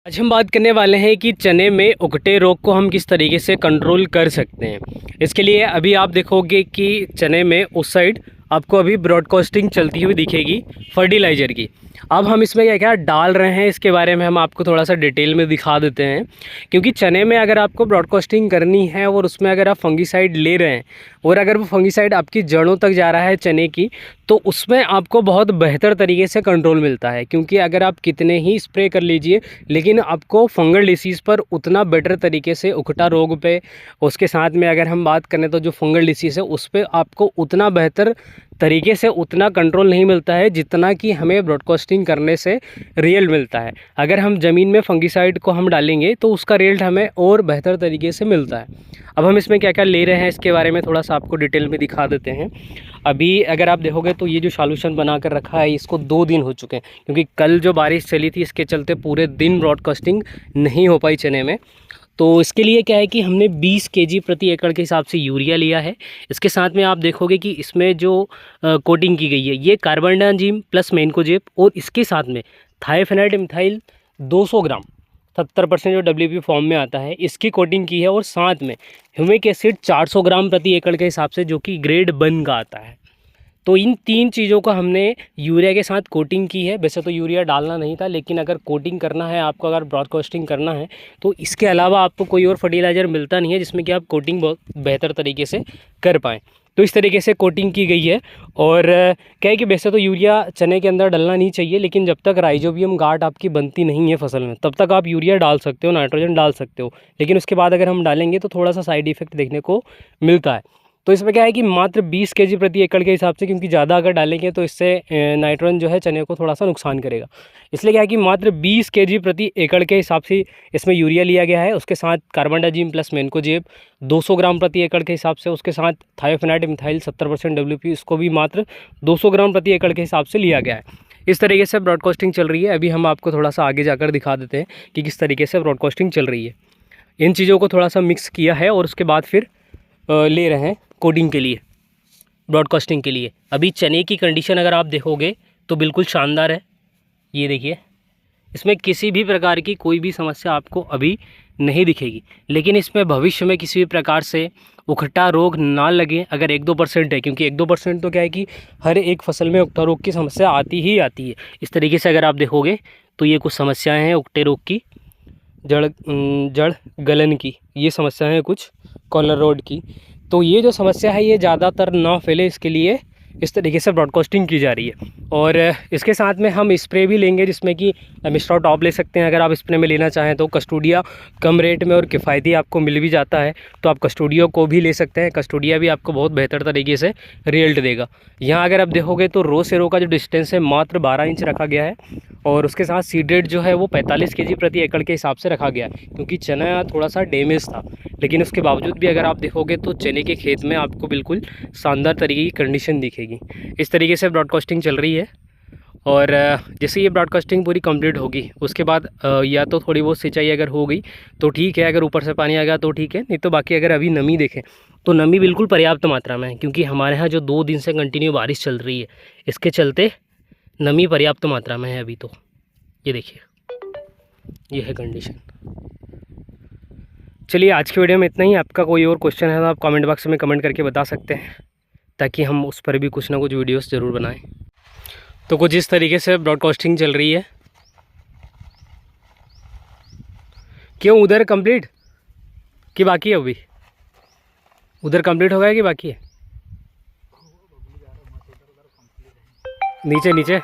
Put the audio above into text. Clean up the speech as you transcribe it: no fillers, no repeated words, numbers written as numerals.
आज हम बात करने वाले हैं कि चने में उकटे रोग को हम किस तरीके से कंट्रोल कर सकते हैं। इसके लिए अभी आप देखोगे कि चने में उस साइड आपको अभी ब्रॉडकास्टिंग चलती हुई दिखेगी फर्टिलाइज़र की। अब हम इसमें क्या क्या डाल रहे हैं इसके बारे में हम आपको थोड़ा सा डिटेल में दिखा देते हैं, क्योंकि चने में अगर आपको ब्रॉडकास्टिंग करनी है और उसमें अगर आप फंगीसाइड ले रहे हैं और अगर वो फंगीसाइड आपकी जड़ों तक जा रहा है चने की, तो उसमें आपको बहुत बेहतर तरीके से कंट्रोल मिलता है। क्योंकि अगर आप कितने ही स्प्रे कर लीजिए लेकिन आपको फंगल डिसीज़ पर उतना बेटर तरीके से उकटा रोग पे, उसके साथ में अगर हम बात करें तो जो फंगल डिसीज़ है उस पर आपको उतना बेहतर तरीके से उतना कंट्रोल नहीं मिलता है जितना कि हमें ब्रॉडकास्टिंग करने से रियल मिलता है। अगर हम ज़मीन में फंगीसाइड को हम डालेंगे तो उसका रिजल्ट हमें और बेहतर तरीके से मिलता है। अब हम इसमें क्या क्या ले रहे हैं इसके बारे में थोड़ा सा आपको डिटेल में दिखा देते हैं। अभी अगर आप देखोगे तो ये जो सॉल्यूशन बना कर रखा है इसको 2 दिन हो चुके हैं, क्योंकि कल जो बारिश चली थी इसके चलते पूरे दिन ब्रॉडकास्टिंग नहीं हो पाई चने में। तो इसके लिए क्या है कि हमने 20 केजी प्रति एकड़ के हिसाब से यूरिया लिया है। इसके साथ में आप देखोगे कि इसमें जो कोटिंग की गई है ये कार्बेंडाजिम प्लस मैंकोजेब और इसके साथ में थायोफेनाइड मिथाइल 200 ग्राम 70% जो WP फॉर्म में आता है इसकी कोटिंग की है, और साथ में ह्यूमिक एसिड 400 ग्राम प्रति एकड़ के हिसाब से जो कि ग्रेड 1 का आता है। तो इन 3 चीज़ों का हमने यूरिया के साथ कोटिंग की है। वैसे तो यूरिया डालना नहीं था, लेकिन अगर कोटिंग करना है आपको, अगर ब्रॉडकास्टिंग करना है तो इसके अलावा आपको कोई और फर्टिलाइज़र मिलता नहीं है जिसमें कि आप कोटिंग बहुत बेहतर तरीके से कर पाएँ। तो इस तरीके से कोटिंग की गई है। और क्या है कि वैसे तो यूरिया चने के अंदर डलना नहीं चाहिए, लेकिन जब तक राइजोबियम गांठ आपकी बनती नहीं है फसल में तब तक आप यूरिया डाल सकते हो, नाइट्रोजन डाल सकते हो। लेकिन उसके बाद अगर हम डालेंगे तो थोड़ा सा साइड इफ़ेक्ट देखने को मिलता है। तो इसमें क्या है कि मात्र 20 केजी प्रति एकड़ के हिसाब से, क्योंकि ज़्यादा अगर डालेंगे तो इससे नाइट्रोजन जो है चने को थोड़ा सा नुकसान करेगा। इसलिए क्या है कि मात्र 20 केजी प्रति एकड़ के हिसाब से इसमें यूरिया लिया गया है। उसके साथ कार्बेंडाजिम प्लस मैंकोजेब 200 ग्राम प्रति एकड़ के हिसाब से, उसके साथ थायोफेनाइड मिथाइल 70% WP इसको भी मात्र 200 ग्राम प्रति एकड़ के हिसाब से लिया गया है। इस तरीके से ब्रॉडकास्टिंग चल रही है। अभी हम आपको थोड़ा सा आगे जाकर दिखा देते हैं कि किस तरीके से ब्रॉडकास्टिंग चल रही है। इन चीज़ों को थोड़ा सा मिक्स किया है और उसके बाद फिर ले रहे हैं कोडिंग के लिए, ब्रॉडकास्टिंग के लिए। अभी चने की कंडीशन अगर आप देखोगे तो बिल्कुल शानदार है। ये देखिए, इसमें किसी भी प्रकार की कोई भी समस्या आपको अभी नहीं दिखेगी। लेकिन इसमें भविष्य में किसी भी प्रकार से उकटा रोग ना लगे अगर 1-2% है, क्योंकि 1-2% तो क्या है कि हर एक फसल में उकटा रोग की समस्या आती ही आती है। इस तरीके से अगर आप देखोगे तो ये कुछ समस्याएँ हैं उकटे रोग की, जड़ गलन की, ये समस्याएँ हैं कुछ कॉलर रोड की। तो ये जो समस्या है ये ज़्यादातर ना फैले इसके लिए इस तरीके से ब्रॉडकास्टिंग की जा रही है। और इसके साथ में हम स्प्रे भी लेंगे, जिसमें कि मिस्टर टॉप ले सकते हैं अगर आप स्प्रे में लेना चाहें तो। कस्टोडिया कम रेट में और किफ़ायती आपको मिल भी जाता है, तो आप कस्टोडिया को भी ले सकते हैं। कस्टोडिया भी आपको बहुत बेहतर तरीके से रिजल्ट देगा। यहाँ अगर आप देखोगे तो रो से रो का जो डिस्टेंस है मात्र 12 इंच रखा गया है, और उसके साथ सीड रेट जो है वो 45 केजी प्रति एकड़ के हिसाब से रखा गया है, क्योंकि चना थोड़ा सा डैमेज था। लेकिन उसके बावजूद भी अगर आप देखोगे तो चने के खेत में आपको बिल्कुल शानदार तरीके की कंडीशन दिखेगी। इस तरीके से ब्रॉडकास्टिंग चल रही है। और जैसे ये ब्रॉडकास्टिंग पूरी कंप्लीट होगी उसके बाद या तो थोड़ी बहुत सिंचाई अगर हो गई तो ठीक है, अगर ऊपर से पानी आ गया तो ठीक है, नहीं तो बाकी अगर अभी नमी देखें तो नमी बिल्कुल पर्याप्त मात्रा में है, क्योंकि हमारे यहाँ जो 2 दिन से कंटिन्यू बारिश चल रही है इसके चलते नमी पर्याप्त मात्रा में है अभी। तो ये देखिए, ये है कंडीशन। चलिए, आज की वीडियो में इतना ही। आपका कोई और क्वेश्चन है तो आप कमेंट बॉक्स में कमेंट करके बता सकते हैं, ताकि हम उस पर भी कुछ ना कुछ वीडियोस ज़रूर बनाएं। तो कुछ इस तरीके से ब्रॉडकास्टिंग चल रही है। क्यों, उधर कंप्लीट कि बाकी है? अभी उधर कंप्लीट हो गया कि बाकी है? नीचे नीचे